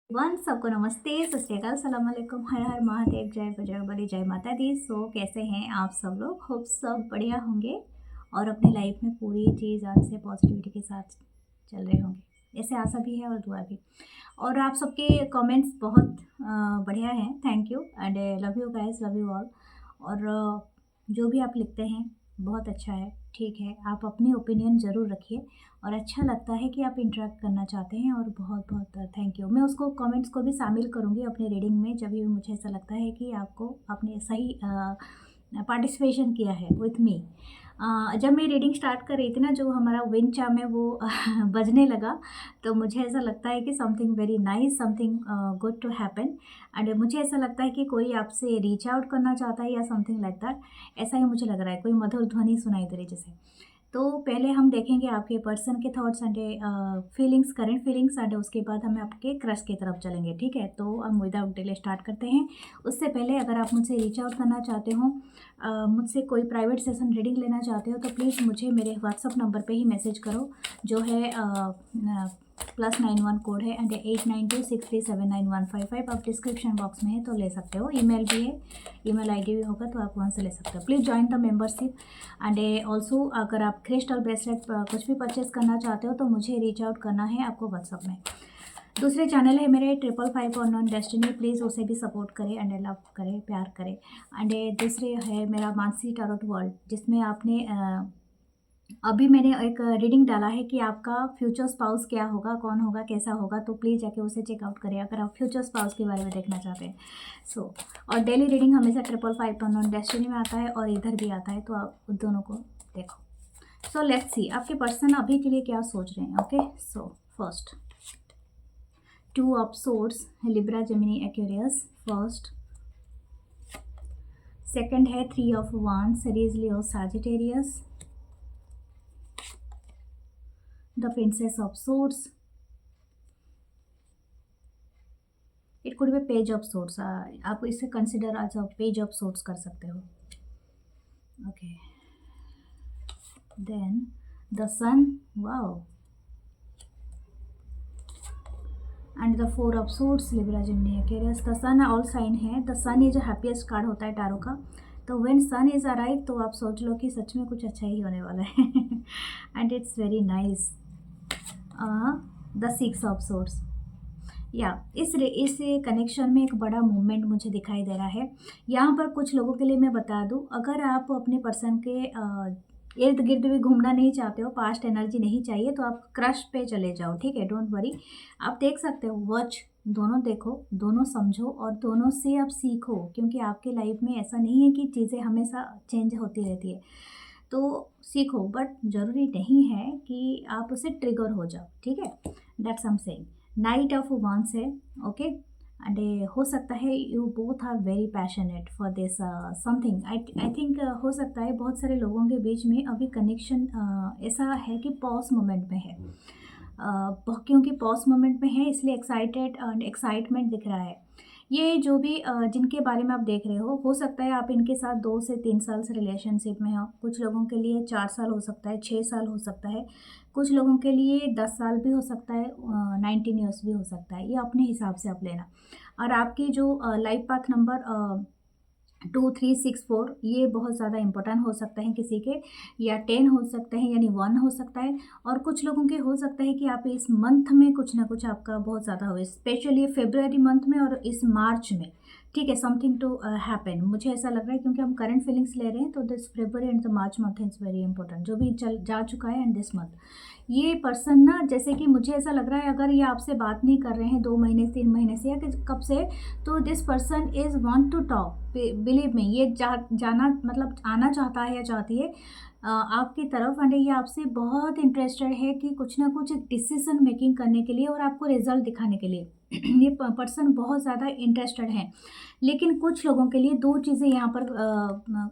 One सबको नमस्ते, सत श्री अकाल, सलाम अलैकुम, हर हर महादेव, जय बजरंगबली, जय माता दी। सो कैसे हैं आप सब लोग? होप सब बढ़िया होंगे और अपनी लाइफ में पूरी जी जान से पॉजिटिविटी के साथ चल रहे होंगे। ऐसे आशा भी है और दुआ भी। और आप सबके कमेंट्स बहुत बढ़िया हैं, thank you and love you guys, love you all. और जो भी आप लिखते हैं बहुत अच्छा है, ठीक है। आप अपनी ओपिनियन ज़रूर रखिए और अच्छा लगता है कि आप इंटरेक्ट करना चाहते हैं और बहुत बहुत थैंक यू। मैं उसको कमेंट्स को भी शामिल करूँगी अपनी रीडिंग में जब भी मुझे ऐसा लगता है कि आपको आपने सही पार्टिसिपेशन किया है विथ मी। जब मैं रीडिंग स्टार्ट कर रही थी ना, जो हमारा विंड चाइम है वो बजने लगा, तो मुझे ऐसा लगता है कि something very nice, something good to happen. And मुझे ऐसा लगता है कि कोई आपसे रीच आउट करना चाहता है या समथिंग लाइक दैट। ऐसा ही मुझे लग रहा है, कोई मधुर ध्वनि सुनाई दे रही जैसे। तो पहले हम देखेंगे आपके पर्सन के thoughts and feelings, current feelings, and उसके बाद हम आपके क्रश की तरफ चलेंगे, ठीक है। तो हम विदाउट डिले स्टार्ट करते हैं। उससे पहले अगर आप मुझसे रीच आउट करना चाहते हो, मुझसे कोई प्राइवेट सेशन रीडिंग लेना चाहते हो, तो प्लीज़ मुझे मेरे व्हाट्सअप नंबर पे ही मैसेज करो, जो है +91 कोड है एंड 8926379155। आप डिस्क्रिप्शन बॉक्स में है तो ले सकते हो। ईमेल भी है, ईमेल आईडी भी होगा तो आप वहाँ से ले सकते हो। Please join the membership and also अगर आप क्रिस्टल ब्रेसलेट कुछ भी परचेज करना चाहते हो तो मुझे रीच आउट करना है आपको व्हाट्सअप में। दूसरे चैनल है मेरे 555 और नॉन डेस्टिनी, प्लीज़ उसे भी सपोर्ट करें एंड लव करें, प्यार करें। एंड दूसरे है मेरा मानसी टैरोट वर्ल्ड, जिसमें आपने अभी मैंने एक रीडिंग डाला है कि आपका फ्यूचर स्पाउस क्या होगा, कौन होगा, कैसा होगा, तो प्लीज़ जाके उसे चेकआउट करें अगर आप फ्यूचर स्पाउस के बारे में देखना चाहते हैं। सो और डेली रीडिंग हमेशा 555 और नॉन डेस्टिनी में आता है और इधर भी आता है, तो आप उन दोनों को देखो। सो लेट्स सी आपके पर्सन अभी के लिए क्या सोच रहे हैं। Okay, so first 2 of swords, Libra, Gemini, Aquarius first. Second है 3 of wands, Aries, Leo, Sagittarius. The princess of swords, it could be page of swords, आप इसे consider as a page of swords कर सकते हो। Okay, then the sun, wow, and the 4 of swords, Libra, Gemini, Aquarius. The sun all sign है, the sun ये जो happiest card होता है टैरो का, तो व्हेन सन इज अराइव तो आप सोच लो कि सच में कुछ अच्छा ही होने वाला है and it's very nice. The 6 of swords, या इस कनेक्शन में एक बड़ा मूवमेंट मुझे दिखाई दे रहा है। यहाँ पर कुछ लोगों के लिए मैं बता दूँ, अगर आप अपने पर्सन के इर्द गिर्द भी घूमना नहीं चाहते हो, पास्ट एनर्जी नहीं चाहिए, तो आप क्रश पे चले जाओ, ठीक है, डोंट वरी। आप देख सकते हो, वॉच, दोनों देखो, दोनों समझो और दोनों से आप सीखो, क्योंकि आपके लाइफ में ऐसा नहीं है कि चीज़ें हमेशा चेंज होती रहती है। तो सीखो, बट ज़रूरी नहीं है कि आप उसे ट्रिगर हो जाओ, ठीक है, that's I am saying. Knight of wands है, ओके, एंड हो सकता है you both are very passionate for this something. I think हो सकता है बहुत सारे लोगों के बीच में अभी कनेक्शन ऐसा है कि पॉज मोमेंट में है, क्योंकि पॉज मोमेंट में है इसलिए एक्साइटेड एंड एक्साइटमेंट दिख रहा है। ये जो भी जिनके बारे में आप देख रहे हो सकता है आप इनके साथ 2 से 3 साल से रिलेशनशिप में हो। कुछ लोगों के लिए 4 साल हो सकता है, 6 साल हो सकता है, कुछ लोगों के लिए 10 साल भी हो सकता है, 19 ईयर्स भी हो सकता है, ये अपने हिसाब से आप लेना। और आपकी जो लाइफ पाथ नंबर 2364, ये बहुत ज़्यादा इंपॉर्टेंट हो सकता है किसी के, या 10 हो सकते हैं, यानी 1 हो सकता है। और कुछ लोगों के हो सकता है कि आप इस मंथ में कुछ ना कुछ आपका बहुत ज़्यादा हो, स्पेशली फरवरी मंथ में और इस मार्च में, ठीक है, समथिंग टू हैपन, मुझे ऐसा लग रहा है, क्योंकि हम करंट फीलिंग्स ले रहे हैं। तो this February and the March month is very important, जो भी चल जा चुका है एंड दिस मंथ। ये पर्सन ना, जैसे कि मुझे ऐसा लग रहा है, अगर ये आपसे बात नहीं कर रहे हैं 2 महीने 3 महीने से, या कब से, तो this person is want to talk, believe में ये जाना मतलब आना चाहता है या चाहती है आपकी तरफ, एंड ये आपसे बहुत इंटरेस्टेड है कि कुछ ना कुछ डिसीजन मेकिंग करने के लिए और आपको रिजल्ट दिखाने के लिए ये पर्सन बहुत ज़्यादा इंटरेस्टेड है। लेकिन कुछ लोगों के लिए 2 चीज़ें यहाँ पर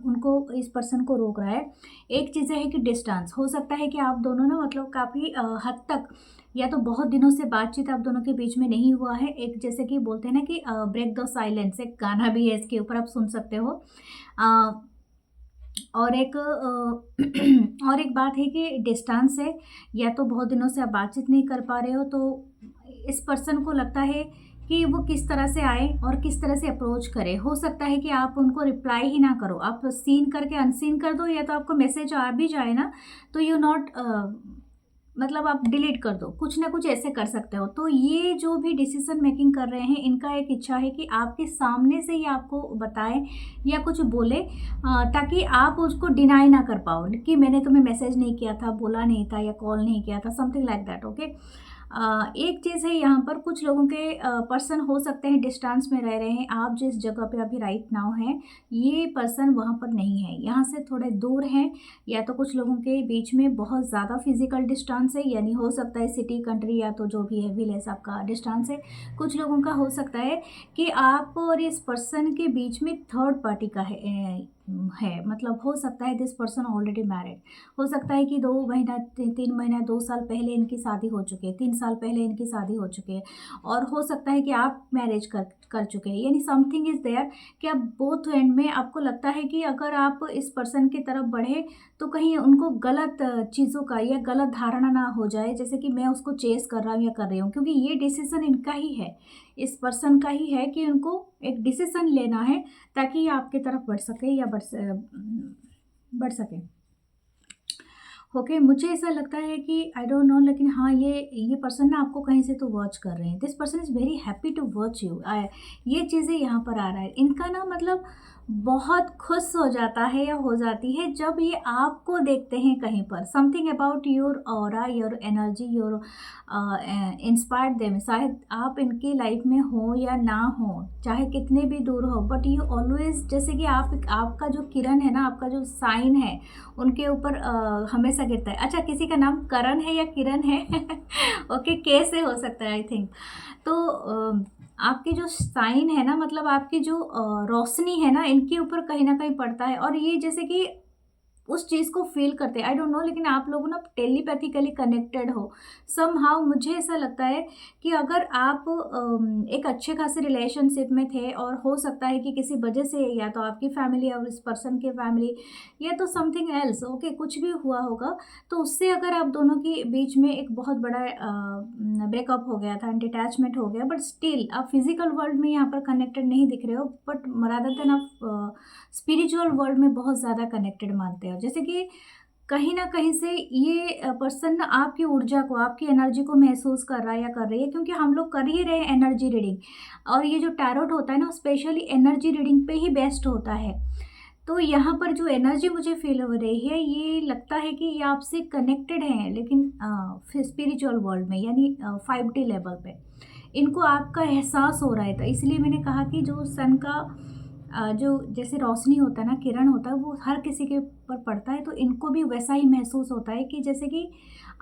उनको, इस पर्सन को रोक रहा है। एक चीज़ है कि डिस्टेंस, हो सकता है कि आप दोनों ना मतलब काफ़ी हद तक, या तो बहुत दिनों से बातचीत आप दोनों के बीच में नहीं हुआ है। एक जैसे कि बोलते हैं ना कि ब्रेक द साइलेंस, एक गाना भी है इसके ऊपर, आप सुन सकते हो। और एक और एक बात है कि डिस्टेंस है, या तो बहुत दिनों से आप बातचीत नहीं कर पा रहे हो, तो इस पर्सन को लगता है कि वो किस तरह से आए और किस तरह से अप्रोच करें। हो सकता है कि आप उनको रिप्लाई ही ना करो, आप सीन करके अनसीन कर दो, या तो आपको मैसेज आ भी जाए ना तो यू नॉट मतलब आप डिलीट कर दो, कुछ ना कुछ ऐसे कर सकते हो। तो ये जो भी डिसीजन मेकिंग कर रहे हैं, इनका एक इच्छा है कि आपके सामने से ही आपको बताएं या कुछ बोले, ताकि आप उसको डिनाई ना कर पाओ कि मैंने तुम्हें मैसेज नहीं किया था, बोला नहीं था या कॉल नहीं किया था, समथिंग लाइक दैट। ओके, एक चीज़ है यहाँ पर, कुछ लोगों के पर्सन हो सकते हैं डिस्टेंस में रह रहे हैं, आप जिस जगह पे अभी राइट नाउ हैं ये पर्सन वहाँ पर नहीं है, यहाँ से थोड़े दूर हैं, या तो कुछ लोगों के बीच में बहुत ज़्यादा फिजिकल डिस्टेंस है, यानी हो सकता है सिटी, कंट्री, या तो जो भी है विलेज आपका डिस्टेंस है। कुछ लोगों का हो सकता है कि आप और इस पर्सन के बीच में थर्ड पार्टी का है, मतलब हो सकता है दिस पर्सन ऑलरेडी मैरिड, हो सकता है कि 2 महीना 3 महीना 2 साल पहले इनकी शादी हो चुकी है, 3 साल पहले इनकी शादी हो चुकी है, और हो सकता है कि आप मैरिज कर चुके हैं, यानी समथिंग इज़ देयर कि आप बोथ एंड में आपको लगता है कि अगर आप इस पर्सन की तरफ बढ़े तो कहीं उनको गलत चीज़ों का या गलत धारणा ना हो जाए, जैसे कि मैं उसको चेस कर रहा हूँ या कर रही हूँ, क्योंकि ये डिसीजन इनका ही है, इस पर्सन का ही है कि उनको एक डिसीजन लेना है ताकि ये आपकी तरफ बढ़ सके या बढ़ सके। ओके, मुझे ऐसा लगता है कि आई डोंट नो, लेकिन हाँ ये पर्सन ना आपको कहीं से तो वॉच कर रहे हैं, this person is very happy to watch you. ये चीज़ें यहाँ पर आ रहा है, इनका ना मतलब बहुत खुश हो जाता है या हो जाती है जब ये आपको देखते हैं कहीं पर, something about your aura, your energy, your inspired them. शायद आप इनकी लाइफ में हो या ना हो, चाहे कितने भी दूर हो, बट यू ऑलवेज, जैसे कि आपका जो किरण है ना, आपका जो साइन है उनके ऊपर हमेशा गिरता है। अच्छा, किसी का नाम करण है या किरण है ओके, कैसे हो सकता है आई थिंक। तो आपकी जो साइन है ना, मतलब आपकी जो रोशनी है ना, इनके ऊपर कहीं ना कहीं पड़ता है, और ये जैसे कि उस चीज़ को फ़ील करते हैं। आई डोंट नो, लेकिन आप लोग ना टेलीपैथिकली कनेक्टेड हो समहाउ। मुझे ऐसा लगता है कि अगर आप एक अच्छे खासे रिलेशनशिप में थे, और हो सकता है कि किसी वजह से या तो आपकी फैमिली और इस पर्सन की फैमिली, या तो समथिंग एल्स, ओके, कुछ भी हुआ होगा, तो उससे अगर आप दोनों के बीच में एक बहुत बड़ा ब्रेकअप हो गया था, डिटैचमेंट हो गया, बट स्टिल आप फिजिकल वर्ल्ड में यहाँ पर कनेक्टेड नहीं दिख रहे हो, बट रादर देन आप स्पिरिचुअल वर्ल्ड में बहुत ज़्यादा कनेक्टेड मानते हो। जैसे कि कहीं न कहीं से ये पर्सन ना आपकी ऊर्जा को, आपकी एनर्जी को महसूस कर रहा है या कर रही है, क्योंकि हम लोग कर ही रहे हैं एनर्जी रीडिंग, और ये जो टैरोट होता है ना, स्पेशली एनर्जी रीडिंग पे ही बेस्ड होता है। तो यहाँ पर जो एनर्जी मुझे फ़ील हो रही है, ये लगता है कि ये आपसे कनेक्टेड हैं, लेकिन स्पिरिचुअल वर्ल्ड में, यानी 5D लेवल पे। इनको आपका एहसास हो रहा है, तो इसलिए मैंने कहा कि जो सन का जो जैसे रोशनी होता है ना, किरण होता है, वो हर किसी के ऊपर पड़ता है, तो इनको भी वैसा ही महसूस होता है कि जैसे कि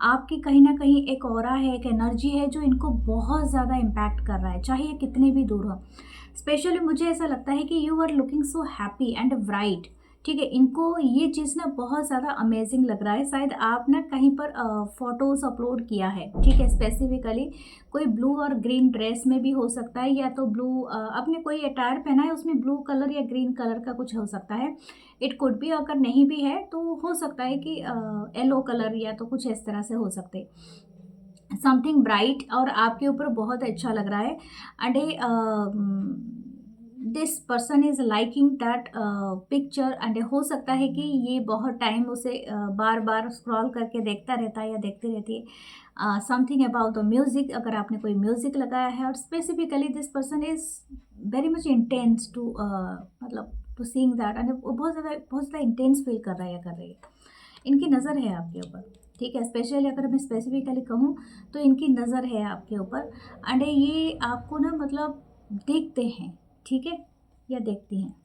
आपकी कहीं न कहीं एक ऑरा है, एक एनर्जी है जो इनको बहुत ज़्यादा इम्पैक्ट कर रहा है, चाहे ये कितने भी दूर हो। स्पेशली मुझे ऐसा लगता है कि you are looking so happy and bright, ठीक है, इनको ये चीज़ ना बहुत ज़्यादा अमेजिंग लग रहा है। शायद आप ना कहीं पर फ़ोटोज़ अपलोड किया है, ठीक है, स्पेसिफिकली कोई ब्लू और ग्रीन ड्रेस में भी हो सकता है, या तो ब्लू आपने कोई अटायर पहना है उसमें ब्लू कलर या ग्रीन कलर का कुछ हो सकता है, इट कुड बी। अगर नहीं भी है तो हो सकता है कि येलो कलर या तो कुछ इस तरह से हो सकते, समथिंग ब्राइट, और आपके ऊपर बहुत अच्छा लग रहा है। And this person is liking that picture, and हो सकता है कि ये बहुत टाइम उसे बार बार स्क्रॉल करके देखता रहता है या देखती रहती है। समथिंग अबाउट द म्यूज़िक, अगर आपने कोई म्यूज़िक लगाया है, और specifically this person is very much intense to मतलब टू सीइंग दैट, एंड वो बहुत ज़्यादा इंटेंस फील कर रहा है या कर रही है। इनकी नज़र है आपके ऊपर, ठीक है, स्पेशली अगर मैं स्पेसिफिकली कहूँ तो इनकी नज़र है आपके ऊपर, एंड ये आपको ना मतलब देखते हैं, ठीक है, या देखती हैं।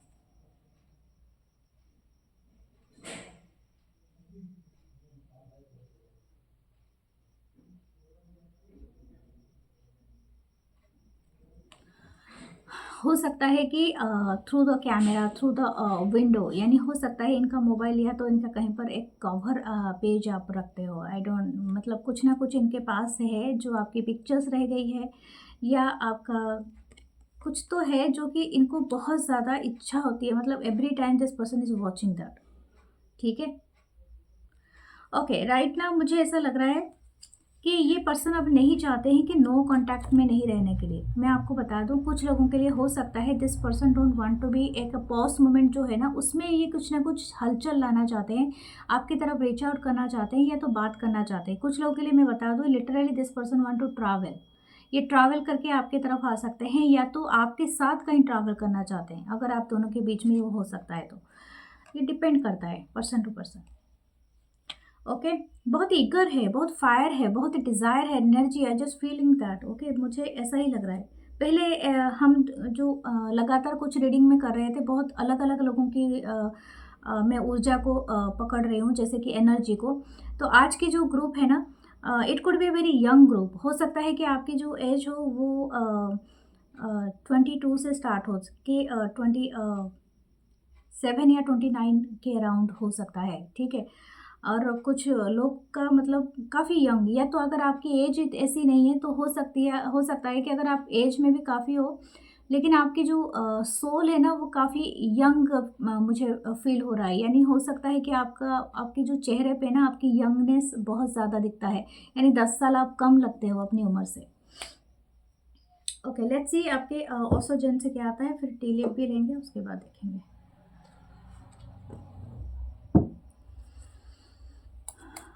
हो सकता है कि through the camera, through the window, यानी हो सकता है इनका मोबाइल या तो इनका कहीं पर एक कवर पेज आप रखते हो, आई डोंट, मतलब कुछ ना कुछ इनके पास है जो आपकी पिक्चर्स रह गई है, या आपका कुछ तो है जो कि इनको बहुत ज़्यादा इच्छा होती है, मतलब every time this person is watching that, ठीक है। ओके, राइट नाउ मुझे ऐसा लग रहा है कि ये पर्सन अब नहीं चाहते हैं कि नो कांटेक्ट में नहीं रहने के लिए। मैं आपको बता दूं, कुछ लोगों के लिए हो सकता है this person don't want to be, एक पॉज मोमेंट जो है ना उसमें ये कुछ ना कुछ हलचल लाना चाहते हैं, आपकी तरफ रीच आउट करना चाहते हैं या तो बात करना चाहते हैं। कुछ लोगों के लिए मैं बता दूं literally this person want to travel, ये ट्रैवल करके आपकी तरफ आ सकते हैं या तो आपके साथ कहीं ट्रैवल करना चाहते हैं। अगर आप दोनों के बीच में वो हो सकता है तो ये डिपेंड करता है पर्सन टू पर्सन। ओके, बहुत ईगर है, बहुत फायर है, बहुत डिज़ायर है, एनर्जी है, जस्ट फीलिंग दैट। ओके, मुझे ऐसा ही लग रहा है। पहले हम जो लगातार कुछ रीडिंग में कर रहे थे, बहुत अलग अलग लोगों की मैं ऊर्जा को पकड़ रही हूँ, जैसे कि एनर्जी को। तो आज की जो ग्रुप है ना, it could be very young group. हो सकता है कि आपकी जो एज हो वो 22 से स्टार्ट हो कि 27 या 29 के अराउंड हो सकता है, ठीक है। और कुछ लोग का मतलब काफ़ी यंग, या तो अगर आपकी एज ऐसी नहीं है तो हो सकता है कि अगर आप एज में भी काफ़ी हो, लेकिन आपकी जो सोल है ना वो काफ़ी यंग मुझे फील हो रहा है। यानी हो सकता है कि आपके जो चेहरे पे ना आपकी यंगनेस बहुत ज़्यादा दिखता है, यानी 10 साल आप कम लगते हो अपनी उम्र से। ओके, लेट्स सी आपके ऑसोजन से क्या आता है, फिर टी लीफ भी लेंगे, उसके बाद देखेंगे।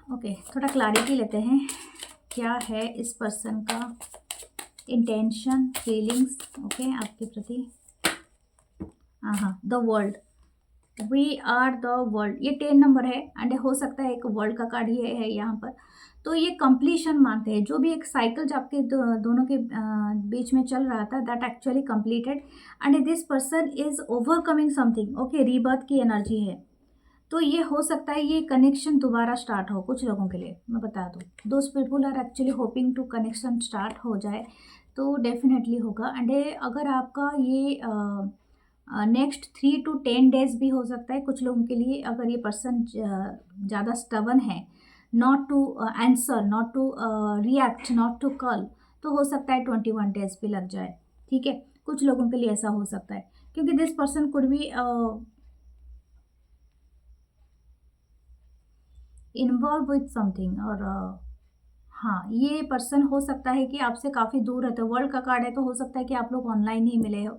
ओके, थोड़ा क्लैरिटी लेते हैं, क्या है इस पर्सन का इंटेंशन, फीलिंग्स, ओके, आपके प्रति। हाँ, the world, we are the world, ये 10 नंबर है एंड हो सकता है एक वर्ल्ड का कार्ड ही है यहाँ पर। तो ये कंप्लीशन मानते हैं, जो भी एक साइकिल जो आपके दोनों के बीच में चल रहा था that actually completed and this person is overcoming something. Okay, rebirth की एनर्जी है, तो ये हो सकता है ये कनेक्शन दोबारा स्टार्ट हो कुछ लोगों के लिए। मैं बता दूँ, those people are actually hoping to connection start हो जाए तो डेफिनेटली होगा। एंड अगर आपका ये नेक्स्ट 3 to 10 डेज भी हो सकता है कुछ लोगों के लिए, अगर ये पर्सन ज़्यादा स्टबन है not to answer, not to react, not to call, तो हो सकता है 21 डेज भी लग जाए, ठीक है। कुछ लोगों के लिए ऐसा हो सकता है क्योंकि this person could be involve with something. और हाँ, ये पर्सन हो सकता है कि आपसे काफ़ी दूर रहते हो, वर्ल्ड का कार्ड है तो हो सकता है कि आप लोग ऑनलाइन ही मिले हो,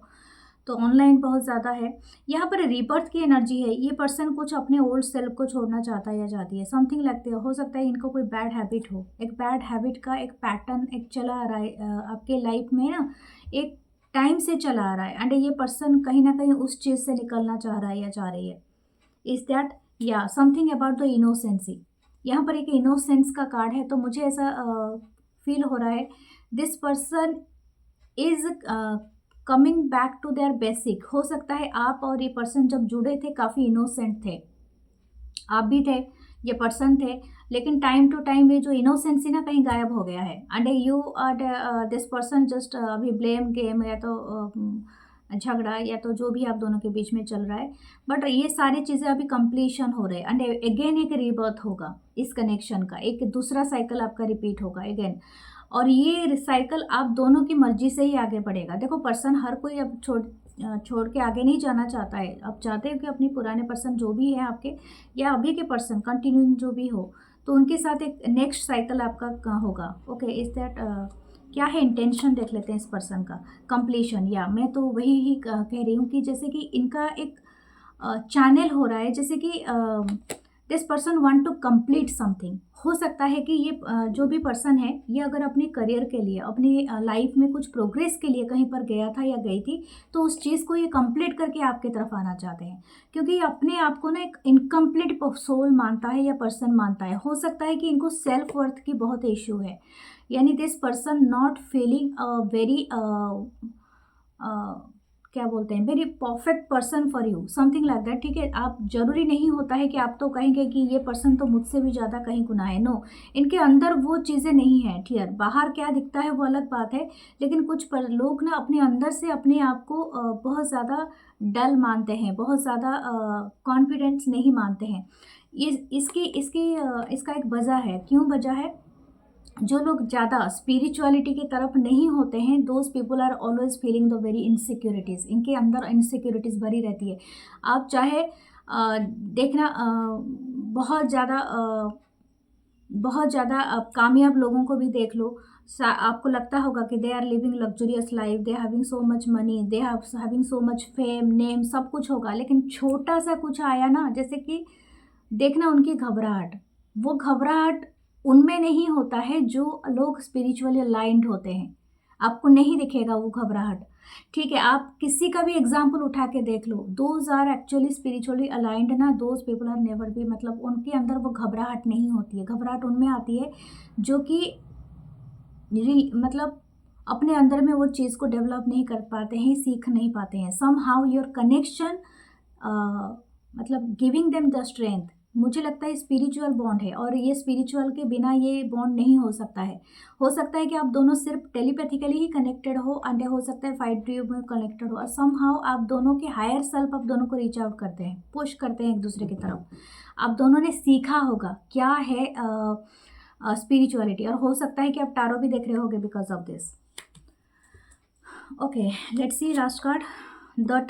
तो ऑनलाइन बहुत ज़्यादा है। यहाँ पर रीबर्थ की एनर्जी है, ये पर्सन कुछ अपने ओल्ड सेल्फ को छोड़ना चाहता है या चाहती है, समथिंग लगती है। हो सकता है इनको कोई बैड हैबिट हो, एक बैड हैबिट का एक पैटर्न एक चला आ रहा है आपके लाइफ में ना, एक टाइम से चला आ रहा है एंड ये पर्सन कहीं ना कहीं उस चीज़ से निकलना चाह रहा है या चाह रही है। इज दैट या समथिंग अबाउट द इनोसेंसी, यहाँ पर एक इनोसेंस का कार्ड है, तो मुझे ऐसा फील हो रहा है this person is coming back to their basic. हो सकता है आप और ये पर्सन जब जुड़े थे काफ़ी इनोसेंट थे, आप भी थे, ये पर्सन थे, लेकिन टाइम टू टाइम ये जो इनोसेंसी ना कहीं गायब हो गया है and you are this person just अभी ब्लेम गेम या तो झगड़ा या तो जो भी आप दोनों के बीच में चल रहा है, बट ये सारी चीज़ें अभी कंप्लीशन हो रहे हैं एंड अगेन एक रीबर्थ होगा इस कनेक्शन का, एक दूसरा साइकिल आपका रिपीट होगा अगेन। और ये साइकिल आप दोनों की मर्जी से ही आगे बढ़ेगा। देखो, पर्सन हर कोई अब छोड़ के आगे नहीं जाना चाहता है, अब चाहते हो कि अपनी पुराने पर्सन जो भी है आपके या अभी के पर्सन कंटिन्यूइंग जो भी हो, तो उनके साथ एक नेक्स्ट साइकिल आपका होगा। ओके, इज दैट क्या है इंटेंशन, देख लेते हैं इस पर्सन का। कंप्लीशन, या मैं तो वही ही कह रही हूँ कि जैसे कि इनका एक चैनल हो रहा है, जैसे कि this person want to complete something. हो सकता है कि ये जो भी पर्सन है ये अगर अपने करियर के लिए, अपनी लाइफ में कुछ प्रोग्रेस के लिए कहीं पर गया था या गई थी, तो उस चीज़ को ये कंप्लीट करके आपकी तरफ आना चाहते हैं, क्योंकि ये अपने आप को ना एक इनकम्प्लीट सोल मानता है या पर्सन मानता है। हो सकता है कि इनको सेल्फ वर्थ की बहुत इश्यू है, यानी this person not feeling very क्या बोलते हैं, very perfect person for you, something like that, ठीक है। आप जरूरी नहीं होता है कि आप तो कहेंगे कि ये पर्सन तो मुझसे भी ज़्यादा कहीं गुना है, नो, इनके अंदर वो चीज़ें नहीं है, क्लियर। बाहर क्या दिखता है वो अलग बात है, लेकिन कुछ लोग ना अपने अंदर से अपने आप को बहुत ज़्यादा डल मानते हैं, बहुत ज़्यादा कॉन्फिडेंस नहीं मानते हैं। ये इसका एक वजह है, क्यों वजह है, जो लोग ज़्यादा स्पिरिचुअलिटी की तरफ नहीं होते हैं, those people are always feeling the very insecurities, इनके अंदर इनसिक्योरिटीज़ भरी रहती है। आप चाहे देखना बहुत ज़्यादा बहुत ज़्यादा कामयाब लोगों को भी देख लो, आपको लगता होगा कि they are living luxurious life, they having so much money, they having so much fame, name, सब कुछ होगा, लेकिन छोटा सा कुछ आया ना, जैसे कि देखना उनकी घबराहट, वो घबराहट उनमें नहीं होता है जो लोग स्पिरिचुअली अलाइंड होते हैं, आपको नहीं दिखेगा वो घबराहट। ठीक है, आप किसी का भी एग्जाम्पल उठा के देख लो, those are actually spiritually aligned ना, those people are never be, मतलब उनके अंदर वो घबराहट नहीं होती है। घबराहट उनमें आती है जो कि मतलब अपने अंदर में वो चीज़ को डेवलप नहीं कर पाते हैं, सीख नहीं पाते हैं। सम हाउ योर कनेक्शन मतलब गिविंग देम द स्ट्रेंथ, मुझे लगता है स्पिरिचुअल बॉन्ड है, और ये स्पिरिचुअल के बिना ये बॉन्ड नहीं हो सकता है। हो सकता है कि आप दोनों सिर्फ टेलीपैथिकली ही कनेक्टेड हो, एंड हो सकता है फाइट ट्यूब में कनेक्टेड हो, और सम हाउ आप दोनों के हायर सेल्फ आप दोनों को रीच आउट करते हैं, पुश करते हैं एक दूसरे की तरफ। आप दोनों ने सीखा होगा क्या है स्पिरिचुअलिटी, और हो सकता है कि आप टारो भी देख रहे होगे because of this. Okay, let's see last card, the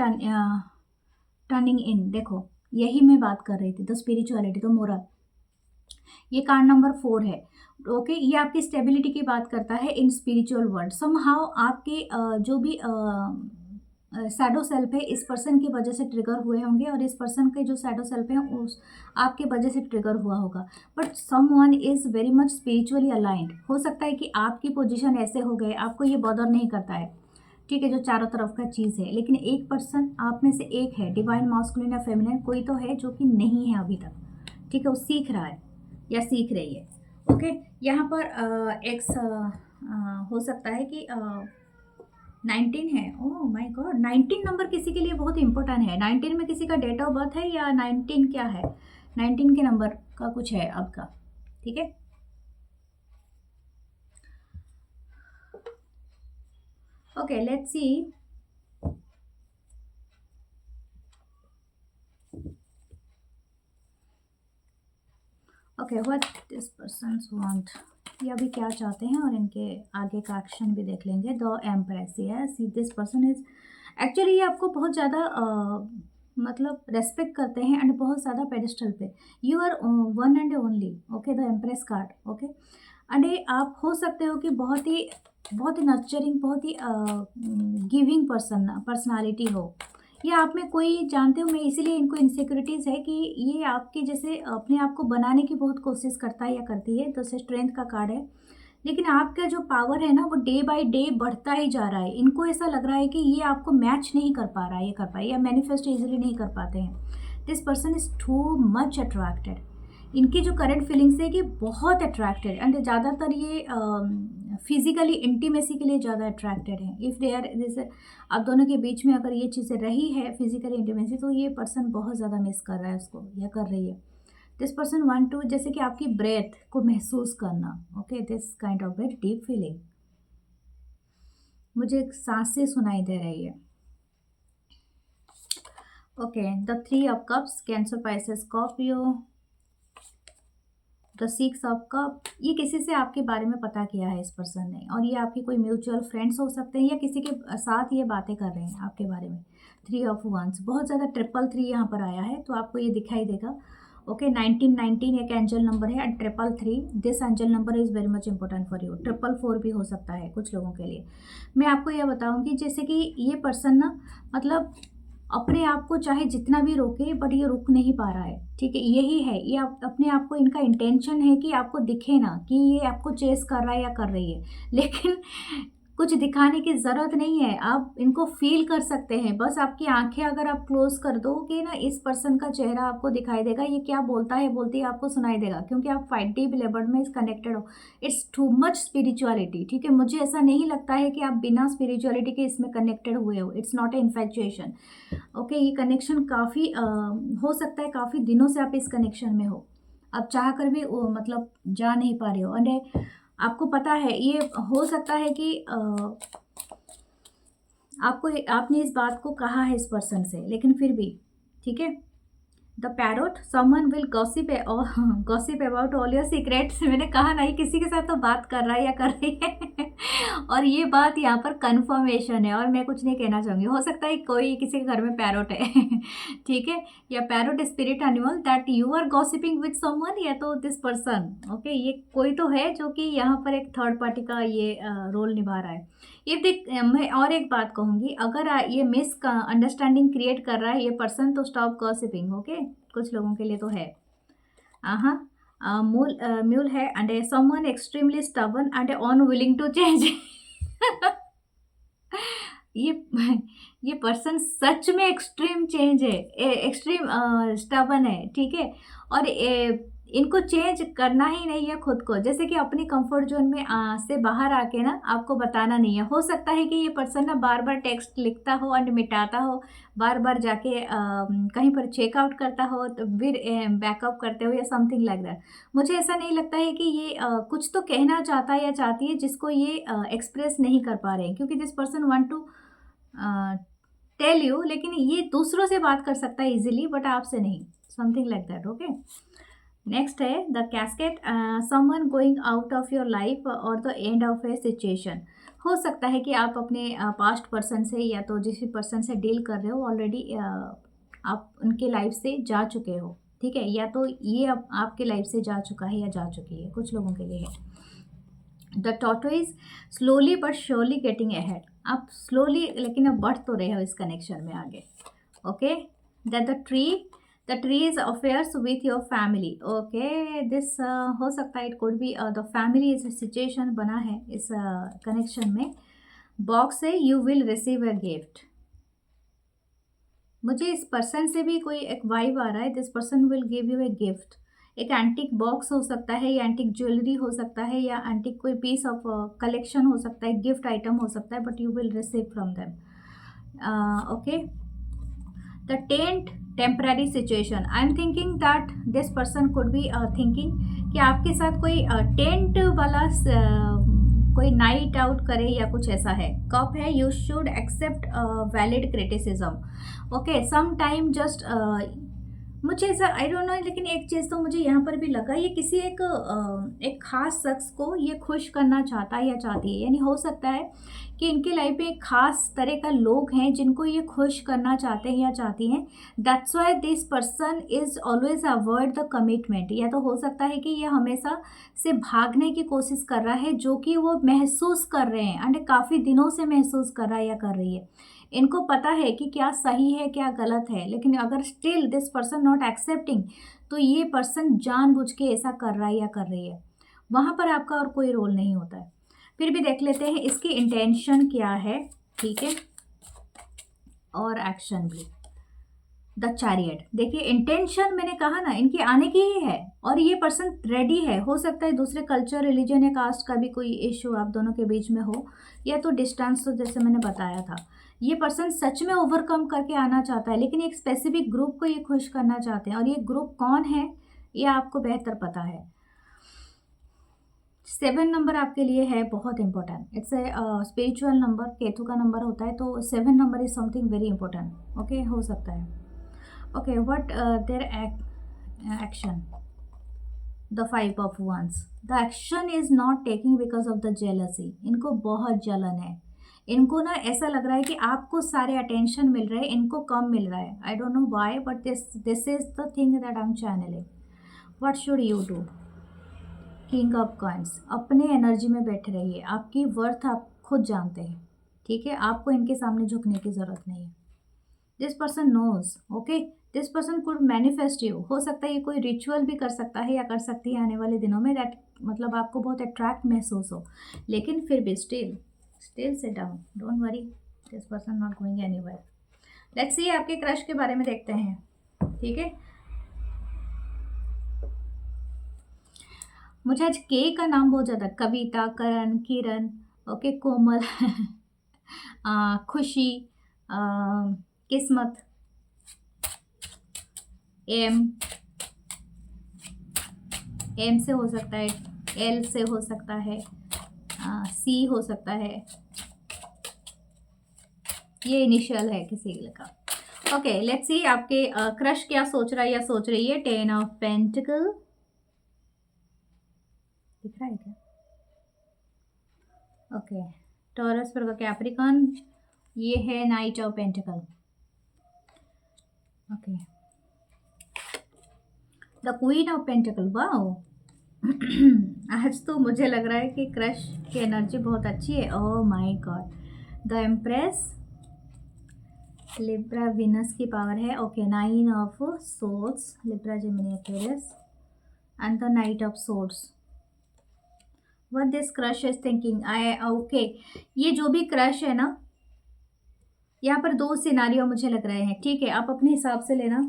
turning इन। देखो, यही मैं बात कर रही थी, द स्पिरिचुअलिटी, द मोरल, ये कार्ड नंबर 4 है। ओके, ये आपकी स्टेबिलिटी की बात करता है इन स्पिरिचुअल वर्ल्ड। समहाउ आपके जो भी शैडो सेल्फ है इस पर्सन की वजह से ट्रिगर हुए होंगे, और इस पर्सन के जो शैडो सेल्फ है उस आपके वजह से ट्रिगर हुआ होगा, but someone is very much spiritually aligned. हो सकता है कि आपकी पोजीशन ऐसे हो गए, आपको ये बॉदर नहीं करता है, ठीक है, जो चारों तरफ का चीज़ है, लेकिन एक पर्सन आप में से एक है, डिवाइन मास्कुलिन या फेमिनिन कोई तो है जो कि नहीं है अभी तक, ठीक है, वो सीख रहा है या सीख रही है। ओके, यहाँ पर एक्स हो सकता है कि 19 है। ओह माय गॉड, 19 नंबर किसी के लिए बहुत इंपॉर्टेंट है। 19 में किसी का डेट ऑफ बर्थ है या 19 क्या है, 19 के नंबर का कुछ है आपका, ठीक है। Okay, let's see. Okay, what this persons want, ये अभी क्या चाहते हैं, और इनके आगे का एक्शन भी देख लेंगे। The empress, yes, this person is actually, ये आपको बहुत ज़्यादा मतलब रेस्पेक्ट करते हैं, एंड बहुत ज़्यादा पेडिस्टल पे, you are one and only. Okay, the empress card. Okay, and आप हो सकते हो कि बहुत ही नर्चरिंग, बहुत ही गिविंग पर्सनालिटी हो, या आप में कोई, जानते हो, मैं इसीलिए इनको इनसिक्योरिटीज़ है कि ये आपके जैसे अपने आप को बनाने की बहुत कोशिश करता है या करती है, तो स्ट्रेंथ का कार्ड है। लेकिन आपका जो पावर है ना, वो डे बाय डे बढ़ता ही जा रहा है। इनको ऐसा लग रहा है कि ये आपको मैच नहीं कर पा रहा है, ये कर पाए, या मैनिफेस्ट इजीली नहीं कर पाते हैं। This person is too much attracted, इनकी जो करंट फीलिंग्स है कि बहुत अट्रैक्टेड, एंड ज़्यादातर ये फिजिकली इंटीमेसी के लिए ज़्यादा अट्रैक्टेड है। इफ़ दे आर, जैसे आप दोनों के बीच में अगर ये चीज़ें रही है फिजिकली इंटीमेसी, तो ये पर्सन बहुत ज़्यादा मिस कर रहा है उसको, या कर रही है। दिस पर्सन वांट टू, जैसे कि आपकी ब्रेथ को महसूस करना। Okay, this kind of very deep feeling, मुझे सांसें सुनाई दे रही है। Okay, the 3 of cups, cancer, Pisces, Scorpio, the 6 of cup, ये किसी से आपके बारे में पता किया है इस पर्सन ने, और ये आपके कोई म्यूचुअल फ्रेंड्स हो सकते हैं, या किसी के साथ ये बातें कर रहे हैं आपके बारे में। 3 ऑफ वंस, बहुत ज़्यादा 333 यहाँ पर आया है, तो आपको ये दिखाई देगा। ओके, 1919 एक एंजल नंबर है, and 333, this angel number is very much important for you. 444 भी हो सकता है कुछ लोगों के लिए। मैं आपको यह बताऊंगी, जैसे कि ये पर्सन ना, मतलब अपने आप को चाहे जितना भी रोके, बट ये रुक नहीं पा रहा है, ठीक है, यही है, ये अपने आप को, इनका इंटेंशन है कि आपको दिखे ना कि ये आपको चेस कर रहा है या कर रही है, लेकिन कुछ दिखाने की ज़रूरत नहीं है, आप इनको फील कर सकते हैं। बस आपकी आंखें अगर आप क्लोज कर दोगे ना, इस पर्सन का चेहरा आपको दिखाई देगा, ये क्या बोलता है, बोलती है, आपको सुनाई देगा, क्योंकि आप 5D लेवल में कनेक्टेड हो। इट्स टू मच स्पिरिचुअलिटी, ठीक है, मुझे ऐसा नहीं लगता है कि आप बिना स्पिरिचुअलिटी के इसमें कनेक्टेड हुए हो। It's not a infatuation. Okay, ये कनेक्शन काफ़ी हो सकता है काफ़ी दिनों से आप इस कनेक्शन में हो, आप चाह कर भी मतलब जा नहीं पा रहे हो, और आपको पता है, ये हो सकता है कि आपने इस बात को कहा है इस पर्सन से, लेकिन फिर भी, ठीक है, the parrot, someone will gossip gossip about all your secrets. मैंने कहा नहीं, किसी के साथ तो बात कर रहा है या कर रही है और ये बात यहाँ पर कन्फर्मेशन है और मैं कुछ नहीं कहना चाहूँगी। हो सकता है कोई किसी के घर में पैरोट है ठीक है, या parrot spirit animal that you are gossiping with someone, या तो दिस पर्सन। ओके, ये कोई तो है जो कि यहाँ पर एक थर्ड पार्टी का ये रोल निभा रहा है। ये देख, मैं और एक बात कहूँगी, अगर ये मिस का अंडरस्टैंडिंग क्रिएट कर रहा है ये पर्सन, तो स्टॉप गॉसिपिंग। ओके, कुछ लोगों के लिए तो है। हाँ, म्यूल है and someone extremely stubborn and unwilling to change ये ये पर्सन सच में एक्सट्रीम चेंज है, एक्सट्रीम स्टबर्न है, ठीक है। और इनको चेंज करना ही नहीं है खुद को, जैसे कि अपनी कंफर्ट जोन में से बाहर आके ना आपको बताना नहीं है। हो सकता है कि ये पर्सन ना बार बार टेक्स्ट लिखता हो एंड मिटाता हो, बार बार जाके कहीं पर चेकआउट करता हो तो फिर बैकअप करते हो या समथिंग लाइक दैट। मुझे ऐसा नहीं लगता है कि ये कुछ तो कहना चाहता है या चाहती है जिसको ये एक्सप्रेस नहीं कर पा रहे हैं, क्योंकि this person want to tell you, लेकिन ये दूसरों से बात कर सकता है इजीली बट आपसे नहीं, something like that. Okay, next है the casket, someone going out of your life और the end of a situation. हो सकता है कि आप अपने पास्ट पर्सन से या तो जिस भी पर्सन से डील कर रहे हो ऑलरेडी आप उनके लाइफ से जा चुके हो, ठीक है, या तो ये अब आपके लाइफ से जा चुका है या जा चुकी है, कुछ लोगों के लिए है। The tortoise slowly but surely getting ahead, आप स्लोली लेकिन अब बढ़ तो रहे हो इस कनेक्शन में आगे। Okay, that the trees affairs with your family. Okay, this हो सकता है it could be the family is situation बना है इस कनेक्शन में। बॉक्स है you will receive a gift, मुझे इस पर्सन से भी कोई एक वाइब आ रहा है, this person will give U a gift. एक एंटिक बॉक्स हो सकता है या एंटिक ज्वेलरी हो सकता है या एंटिक कोई पीस ऑफ कलेक्शन हो सकता है, गिफ्ट आइटम हो सकता है, but you will receive from them. Okay, the tent temporary situation, I am thinking that this person could be thinking कि आपके साथ कोई टेंट वाला कोई नाइट आउट करे या कुछ ऐसा है। कप है you should accept valid criticism. Okay, some time just मुझे ऐसा आई डोंट नो, लेकिन एक चीज़ तो मुझे यहाँ पर भी लगा, ये किसी एक खास शख्स को ये खुश करना चाहता है या चाहती है, यानी हो सकता है कि इनके लाइफ में एक खास तरह का लोग हैं जिनको ये खुश करना चाहते हैं या चाहती हैं। That's why this person is always avoid the commitment, या तो हो सकता है कि ये हमेशा से भागने की कोशिश कर रहा है जो कि वो महसूस कर रहे हैं एंड काफ़ी दिनों से महसूस कर रहा है या कर रही है। इनको पता है कि क्या सही है क्या गलत है, लेकिन अगर still this person not accepting, तो ये पर्सन जानबूझ के ऐसा कर रहा है या कर रही है, वहाँ पर आपका और कोई रोल नहीं होता है। फिर भी देख लेते हैं इसकी इंटेंशन क्या है, ठीक है, और एक्शन भी। द चैरियट, देखिए इंटेंशन मैंने कहा ना इनकी आने की ही है और ये पर्सन रेडी है। हो सकता है दूसरे कल्चर, रिलीजन या कास्ट का भी कोई इशू आप दोनों के बीच में हो, या तो डिस्टेंस, तो जैसे मैंने बताया था ये पर्सन सच में ओवरकम करके आना चाहता है, लेकिन एक स्पेसिफिक ग्रुप को ये खुश करना चाहते हैं, और ये ग्रुप कौन है ये आपको बेहतर पता है। 7 नंबर आपके लिए है बहुत important, it's a spiritual number, Ketu का नंबर होता है, तो 7 number is something very important. Okay, हो सकता है। Okay, what their action, the 5 of wands, the action is not taking because of the jealousy. इनको बहुत जलन है, इनको ना ऐसा लग रहा है कि आपको सारे अटेंशन मिल रहे हैं, इनको कम मिल रहा है। I don't know why, but this is the thing that I am channelling. What should you do, king of coins, अपने एनर्जी में बैठे रहिए, आपकी वर्थ आप खुद जानते हैं, ठीक है, आपको इनके सामने झुकने की ज़रूरत नहीं है। This person knows, okay, this person could manifest you. हो सकता है ये कोई रिचुअल भी कर सकता है या कर सकती है आने वाले दिनों में, दैट मतलब आपको बहुत अट्रैक्ट महसूस हो, लेकिन फिर भी still sit down, don't worry, this person not going anywhere. Let's see आपके क्रश के बारे में देखते हैं, ठीक है। मुझे आज के का नाम बहुत ज़्यादा, कविता, करण, किरण, ओके, कोमल खुशी, किस्मत, एम से हो सकता है, एल से हो सकता है, सी हो सकता है, ये इनिशियल है किसी का। ओके, लेट्स सी आपके क्रश क्या सोच रहा है या सोच रही है। 10 ऑफ पेंटिकल दिख रहा है क्या? ओके, टॉरस पर कैप्रिकॉन, ये है night of pentacle. Okay, the queen of pentacle, wow. आज तो मुझे लग रहा है कि क्रश की एनर्जी बहुत अच्छी है। Oh my God, the empress, Libra Venus की पावर है। Okay, 9 of swords, Libra Gemini Aquarius and the night of swords. What this crush is thinking, I okay, ये जो भी क्रश है ना, यहाँ पर 2 सिनारियो मुझे लग रहे हैं, ठीक है, आप अपने हिसाब से लेना,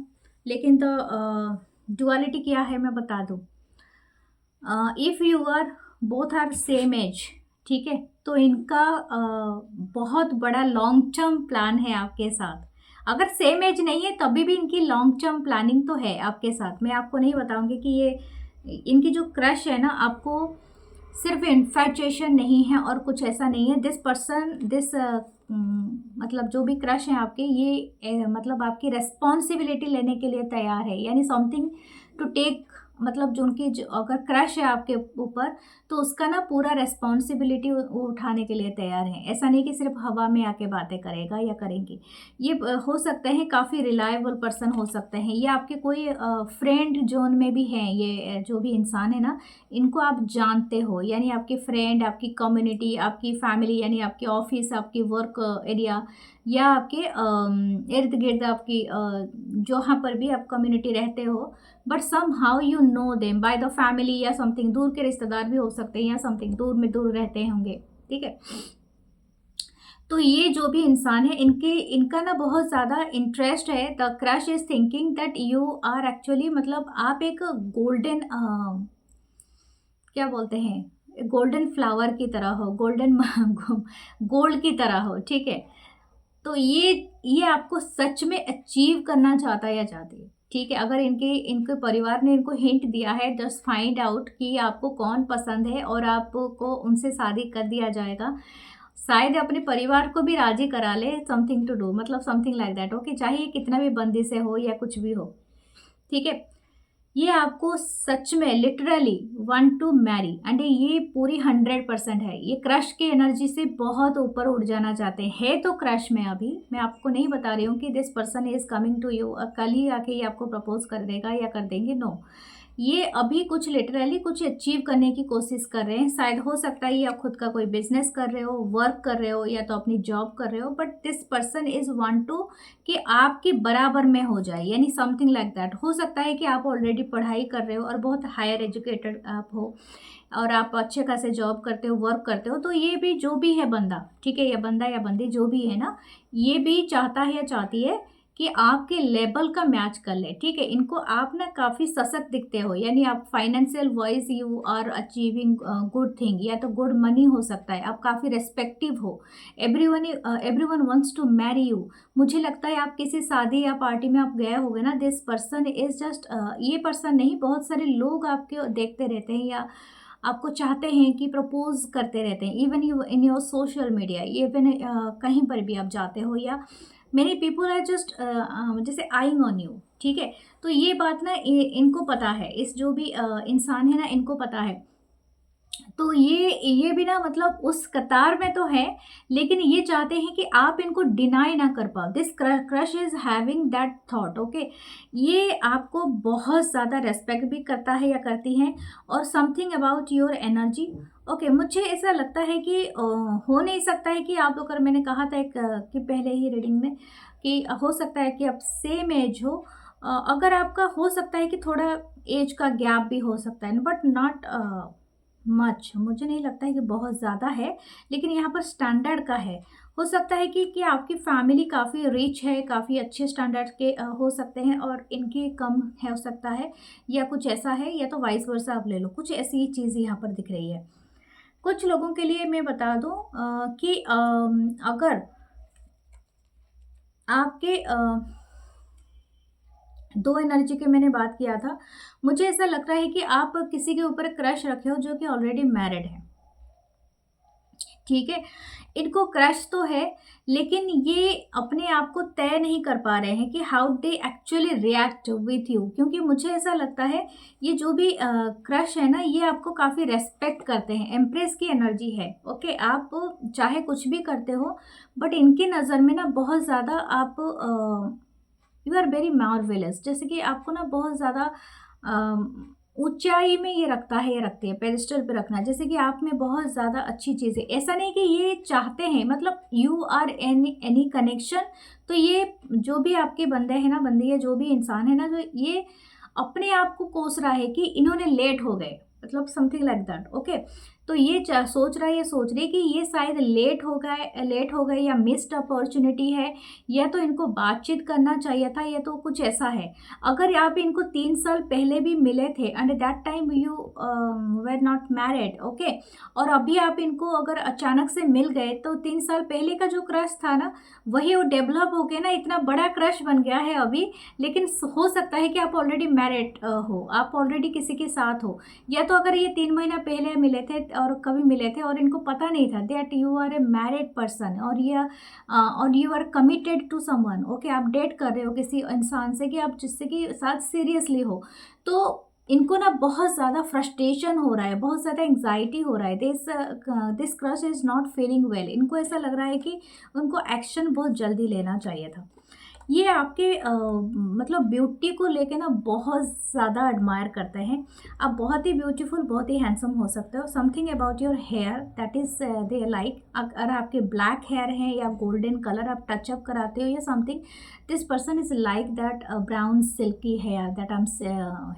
लेकिन तो डुअलिटी क्या है मैं बता दूँ। If you are both are same age, ठीक है, तो इनका बहुत बड़ा लॉन्ग टर्म प्लान है आपके साथ। अगर सेम एज नहीं है तभी भी इनकी लॉन्ग टर्म प्लानिंग तो है आपके साथ। मैं आपको नहीं बताऊंगी कि ये इनकी जो क्रश है ना, आपको सिर्फ इन्फैचुएशन नहीं है और कुछ ऐसा नहीं है। दिस पर्सन, दिस मतलब जो भी क्रश है आपके, ये मतलब आपकी रेस्पॉन्सिबिलिटी लेने के लिए तैयार है, यानी समथिंग टू टेक, मतलब जो उनकी जो अगर क्रश है आपके ऊपर, तो उसका ना पूरा रेस्पॉन्सिबिलिटी उठाने के लिए तैयार है। ऐसा नहीं कि सिर्फ हवा में आके बातें करेगा या करेंगी। ये हो सकते हैं काफ़ी रिलायबल पर्सन हो सकते हैं, ये आपके कोई फ्रेंड जोन में भी हैं। ये जो भी इंसान है ना, इनको आप जानते हो, यानी आपके फ्रेंड, आपकी कम्युनिटी, आपकी फैमिली, यानी आपकी ऑफिस, आपकी वर्क एरिया, या आपके इर्द गिर्द आपकी जहाँ पर भी आप कम्युनिटी रहते हो, but somehow you know them by the family, or something दूर के रिश्तेदार भी हो सकते हैं, या समथिंग दूर में दूर रहते होंगे, ठीक है। तो ये जो भी इंसान है, इनका ना बहुत ज़्यादा इंटरेस्ट है। The crush is thinking that you are actually, मतलब आप एक गोल्डन, क्या बोलते हैं, गोल्डन फ्लावर की तरह हो, गोल्डन गोल्ड की तरह हो, ठीक है। तो ये आपको सच में अचीव करना चाहता है या चाहती है, ठीक है। अगर इनके परिवार ने इनको हिंट दिया है, जस्ट फाइंड आउट कि आपको कौन पसंद है और आपको उनसे शादी कर दिया जाएगा, शायद अपने परिवार को भी राजी करा ले, समथिंग टू डू, मतलब समथिंग लाइक दैट, ओके, चाहे ये कितना भी बंदी से हो या कुछ भी हो, ठीक है। ये आपको सच में literally want to marry, and ये पूरी 100% है। ये क्रश की एनर्जी से बहुत ऊपर उठ जाना चाहते हैं। है तो क्रश में अभी, मैं आपको नहीं बता रही हूँ कि this person is coming to you, कल ही आके ये आपको प्रपोज कर देगा या कर देंगे, नो। ये अभी कुछ लिटरली कुछ अचीव करने की कोशिश कर रहे हैं। शायद हो सकता है ये आप खुद का कोई बिजनेस कर रहे हो, वर्क कर रहे हो, या तो अपनी जॉब कर रहे हो, but this person is want to कि आपके बराबर में हो जाए, यानी समथिंग लाइक दैट। हो सकता है कि आप ऑलरेडी पढ़ाई कर रहे हो और बहुत हायर एजुकेटेड आप हो, और आप अच्छे खासे जॉब करते हो, वर्क करते हो, तो ये भी जो भी है बंदा, ठीक है, या बंदा या बंदी जो भी है ना, ये भी चाहता है या चाहती है कि आपके लेवल का मैच कर ले, ठीक है। इनको आप ना काफ़ी सशक्त दिखते हो, यानी आप financial wise you are achieving good thing, या तो गुड मनी हो सकता है, आप काफ़ी रेस्पेक्टिव हो, everyone wants to marry you. मुझे लगता है आप किसी शादी या पार्टी में आप गए होगे ना, दिस पर्सन इज जस्ट, ये पर्सन नहीं, बहुत सारे लोग आपके देखते रहते हैं या आपको चाहते हैं कि प्रपोज करते रहते हैं, even you in your social media, even कहीं पर भी आप जाते हो, या मेनी पीपल आर जस्ट जैसे आइंग ऑन यू, ठीक है। तो ये बात ना इनको पता है, इस जो भी इंसान है ना, इनको पता है। तो ये भी ना, मतलब उस कतार में तो है, लेकिन ये चाहते हैं कि आप इनको डिनाई ना कर पाओ। This crush is having that thought, okay. ये आपको बहुत ज़्यादा रेस्पेक्ट भी करता है या करती हैं, और something about your energy, okay. मुझे ऐसा लगता है कि हो नहीं सकता है कि आप, अगर मैंने कहा था एक कि पहले ही रीडिंग में कि हो सकता है कि आप सेम एज हो, अगर आपका हो सकता है कि थोड़ा एज का गैप भी हो सकता है, बट नॉट मच, मुझे नहीं लगता है कि बहुत ज़्यादा है, लेकिन यहाँ पर स्टैंडर्ड का है। हो सकता है कि आपकी फैमिली काफ़ी रिच है, काफ़ी अच्छे स्टैंडर्ड के हो सकते हैं, और इनके कम है हो सकता है, या कुछ ऐसा है, या तो वाइस वर्सा आप ले लो, कुछ ऐसी ही चीज़ यहाँ पर दिख रही है। कुछ लोगों के लिए मैं बता दूँ कि अगर आपके दो एनर्जी के मैंने बात किया था, मुझे ऐसा लग रहा है कि आप किसी के ऊपर क्रश रखे हो जो कि ऑलरेडी मैरिड है, ठीक है, इनको क्रश तो है, लेकिन ये अपने आप को तय नहीं कर पा रहे हैं कि how they actually react with you, क्योंकि मुझे ऐसा लगता है ये जो भी क्रश है ना, ये आपको काफ़ी रेस्पेक्ट करते हैं, एम्प्रेस की एनर्जी है। ओके, आप चाहे कुछ भी करते हो, बट इनकी नज़र में ना बहुत ज़्यादा आप यू आर वेरी मार्वेलस, जैसे कि आपको ना बहुत ज़्यादा ऊंचाई में ये रखता है, ये रखते हैं पेडिस्टल पे रखना, जैसे कि आप में बहुत ज़्यादा अच्छी चीज़ है। ऐसा नहीं कि ये चाहते हैं, मतलब यू आर एनी कनेक्शन, तो ये जो भी आपके बंदे हैं ना, बंदी है, जो भी इंसान है ना, जो ये अपने आप को कोस रहा है कि इन्होंने लेट हो गए, मतलब समथिंग लाइक दैट। ओके, तो ये सोच रहा है, ये सोच रही है कि ये शायद लेट हो गए या मिस्ड अपॉर्चुनिटी है, या तो इनको बातचीत करना चाहिए था, या तो कुछ ऐसा है। अगर आप इनको 3 साल पहले भी मिले थे and that time you were not married, okay, और अभी आप इनको अगर अचानक से मिल गए, तो 3 साल पहले का जो क्रश था ना, वही वो डेवलप हो के ना इतना बड़ा क्रश बन गया है अभी। लेकिन हो सकता है कि आप ऑलरेडी मैरिड हो, आप ऑलरेडी किसी के साथ हो, या तो अगर ये 3 महीना पहले मिले थे और कभी मिले थे और इनको पता नहीं था that you are a married person, और you are committed to someone. Okay, आप डेट कर रहे हो किसी इंसान से, कि आप जिससे कि साथ सीरियसली हो, तो इनको ना बहुत ज़्यादा फ्रस्ट्रेशन हो रहा है, बहुत ज़्यादा एंग्जाइटी हो रहा है। This crush is not feeling well. इनको ऐसा लग रहा है कि उनको एक्शन बहुत जल्दी लेना चाहिए था। ये आपके मतलब ब्यूटी को लेके ना बहुत ज़्यादा एडमायर करते हैं। आप बहुत ही ब्यूटीफुल, बहुत ही हैंडसम हो सकते हो। Something about your hair that is they like, अगर आपके ब्लैक हेयर हैं या गोल्डन कलर आप टचअप कराते हो या something, this person is like that brown silky hair that I am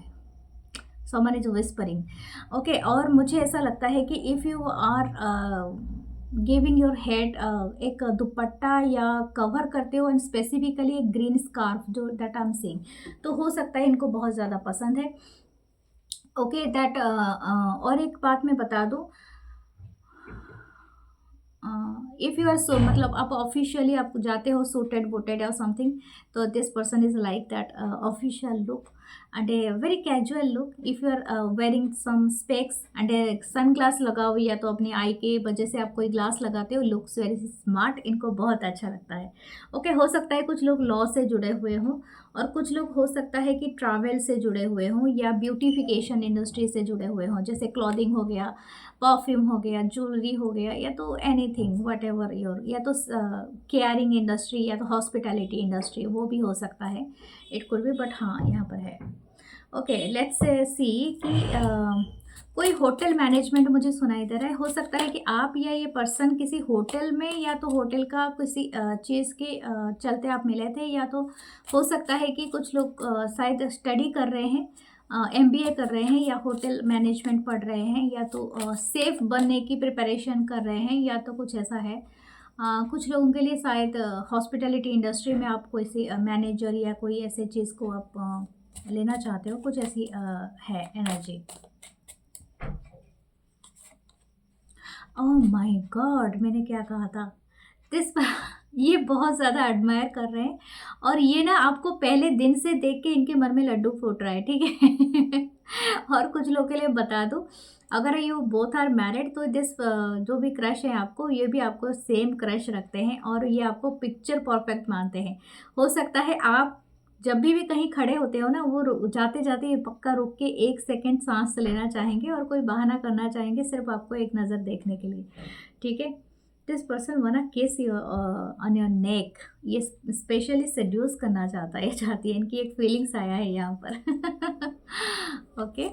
someone is whispering. Okay, और मुझे ऐसा लगता है कि if you are giving your head एक दुपट्टा या कवर करते हो, एंड स्पेसिफिकली एक ग्रीन स्कार्फ जो दैट आई एम सेइंग, तो हो सकता है इनको बहुत ज़्यादा पसंद है। ओके, दैट और एक बात मैं बता दूँ, इफ़ यू आर सो, मतलब आप ऑफिशियली आप जाते हो सूटेड वूटेड या समथिंग, तो this person is like that official look and a very casual look. If you are wearing some specs and a sun glass लगाओ, या तो अपनी आई के वजह से आप कोई ग्लास लगाते हो, लुक्स वेरी स्मार्ट, इनको बहुत अच्छा लगता है। ओके, हो सकता है कुछ लोग लॉ से जुड़े हुए हों, और कुछ लोग हो सकता है कि ट्रैवल से जुड़े हुए हों या ब्यूटिफिकेशन इंडस्ट्री से जुड़े हुए हों, जैसे क्लॉथिंग हो गया, परफ्यूम हो गया, ज्वेलरी हो गया, या तो एनीथिंग वट एवर योर, या तो केयरिंग इंडस्ट्री, या तो हॉस्पिटैलिटी इंडस्ट्री, वो भी हो सकता है। इट कुड बी, बट हाँ यहाँ पर है। ओके, लेट्स सी कि कोई होटल मैनेजमेंट मुझे सुनाई दे रहा है। हो सकता है कि आप या ये पर्सन किसी होटल में, या तो होटल का किसी चीज़ के चलते आप मिले थे, या तो हो सकता है कि कुछ लोग शायद स्टडी कर रहे हैं, एमबीए कर रहे हैं, या होटल मैनेजमेंट पढ़ रहे हैं, या तो सेफ बनने की प्रिपरेशन कर रहे हैं, या तो कुछ ऐसा है। कुछ लोगों के लिए शायद हॉस्पिटैलिटी इंडस्ट्री में आप कोई सी मैनेजर या कोई ऐसे चीज़ को आप लेना चाहते हो, कुछ ऐसी है एनर्जी। ओह माय गॉड, मैंने क्या कहा था, दिस ये बहुत ज़्यादा एडमायर कर रहे हैं, और ये ना आपको पहले दिन से देख के इनके मन में लड्डू फूट रहा है, ठीक है। और कुछ लोगों के लिए बता दूं, अगर यू बोथ आर मैरिड, तो दिस जो भी क्रश है आपको, ये भी आपको सेम क्रश रखते हैं, और ये आपको पिक्चर परफेक्ट मानते हैं। हो सकता है आप जब भी कहीं खड़े होते हो ना, वो जाते जाते ये पक्का रुक के 1 सेकंड सांस लेना चाहेंगे, और कोई बहाना करना चाहेंगे सिर्फ आपको एक नज़र देखने के लिए, ठीक है। दिस पर्सन वाना किस ऑन योर नेक, ये स्पेशली सेड्यूस करना चाहता है, चाहती है, इनकी एक फीलिंग्स आया है यहाँ पर। ओके,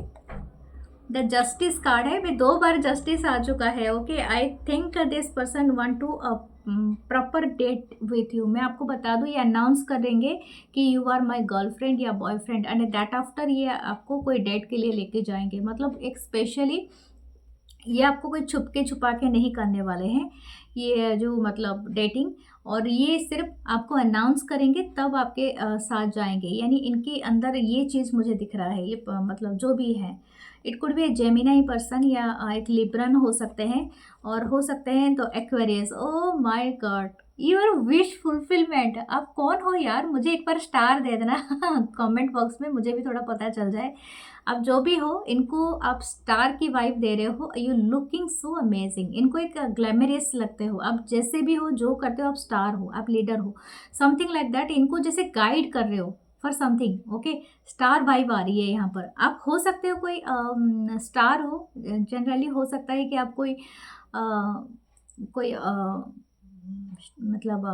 द जस्टिस कार्ड है, मैं 2 बार जस्टिस आ चुका है। Okay, I think this person want to proper date with you. मैं आपको बता दूँ, ये अनाउंस करेंगे कि यू आर माई गर्लफ्रेंड या बॉयफ्रेंड, एंड दैट आफ्टर ये आपको कोई डेट के लिए लेके जाएंगे, मतलब एक स्पेशली ये आपको कोई छुप के छुपा के नहीं करने वाले हैं, ये जो मतलब डेटिंग, और ये सिर्फ आपको अनाउंस करेंगे तब आपके साथ जाएंगे, यानी इनके अंदर ये चीज़ मुझे दिख रहा है। ये मतलब जो भी है, it could B A Gemini person, या एक लिब्रन हो सकते हैं, और हो सकते हैं तो Aquarius. Oh my God, your wish fulfilment. आप कौन हो यार, मुझे एक बार स्टार दे देना कमेंट बॉक्स में, मुझे भी थोड़ा पता चल जाए अब जो भी हो, इनको आप स्टार की वाइब दे रहे हो, यू लुकिंग सो अमेजिंग, इनको एक ग्लैमरियस लगते हो, आप जैसे भी हो, जो करते हो, आप स्टार हो, आप लीडर हो, समथिंग लाइक दैट, इनको जैसे गाइड कर रहे हो for something. Okay, star vibe आ रही है यहाँ पर। आप हो सकते हो कोई स्टार हो, जनरली हो सकता है कि आप कोई मतलब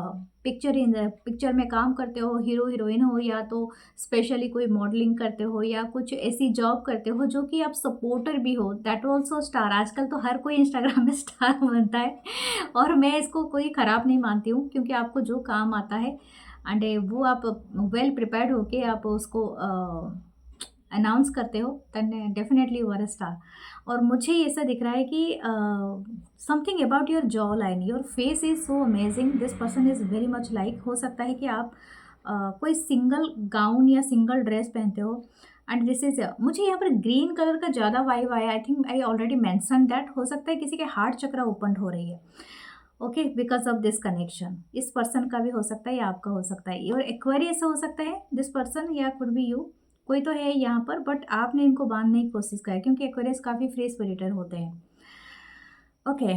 पिक्चर में काम करते हो, हीरो हीरोइन हो, या तो स्पेशली कोई मॉडलिंग करते हो, या कुछ ऐसी जॉब करते हो जो कि आप सपोर्टर भी हो, दैट ऑल्सो स्टार। आजकल तो हर कोई इंस्टाग्राम में स्टार बनता है, और मैं इसको कोई ख़राब नहीं मानती हूँ, क्योंकि आपको जो काम आता है एंड वो आप वेल प्रिपेयर्ड होके आप उसको अनाउंस करते हो, then definitely you are a star. और मुझे ऐसा दिख रहा है कि something about your jaw line, your face is so amazing, this person is very much like. हो सकता है कि आप कोई सिंगल गाउन या सिंगल ड्रेस पहनते हो, एंड दिस इज, मुझे यहाँ पर ग्रीन कलर का ज़्यादा वाइब आया। I think I already mentioned that, हो सकता है किसी के हार्ट चक्र ओपन हो रही है। Okay, because of this connection, इस पर्सन का भी हो सकता है या आपका हो सकता है, और एक्वेरियस हो सकता है दिस पर्सन, या कुड बी यू, कोई तो है यहाँ पर, बट आपने इनको बांधने की कोशिश करी, क्योंकि एक्वेरियस काफ़ी फ्री स्पिरिटेड होते हैं। ओके,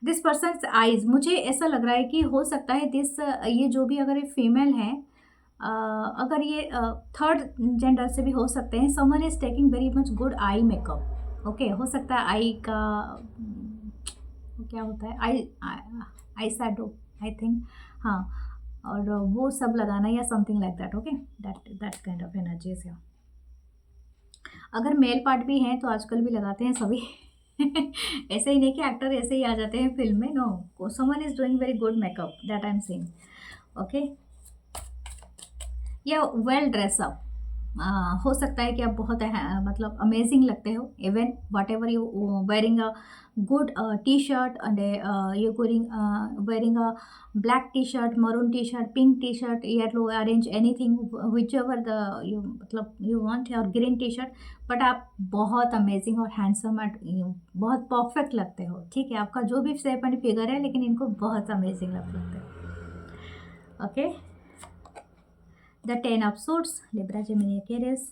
दिस पर्सन आइज, मुझे ऐसा लग रहा है कि हो सकता है दिस, ये जो भी, अगर ये फीमेल है, अगर ये थर्ड जेंडर से भी हो सकते हैं, someone is taking very much good eye makeup. Okay, हो सकता है आई का क्या होता है, आई शैडो, आई थिंक, हाँ, और वो सब लगाना या something like that. Okay, that kind of energies है। अगर मेल पार्ट भी हैं तो आजकल भी लगाते हैं सभी ऐसे ही नहीं कि एक्टर ऐसे ही आ जाते हैं फिल्म में, no, someone is doing very good makeup, that I am saying. Okay, या वेल ड्रेसअप, हो सकता है कि आप बहुत मतलब अमेजिंग लगते हो, even what ever you wearing a good T shirt, and you wearing a black T shirt, maroon T shirt, pink T shirt, yellow, orange, anything which ever the you, मतलब यू वांट, और green tea shirt, but आप बहुत amazing और handsome and बहुत perfect लगते हो। ठीक है, आपका जो भी शेप एंड फिगर है, लेकिन इनको बहुत अमेजिंग लगते हो। Okay, the 10 of suits, Libra Gemini Aquarius.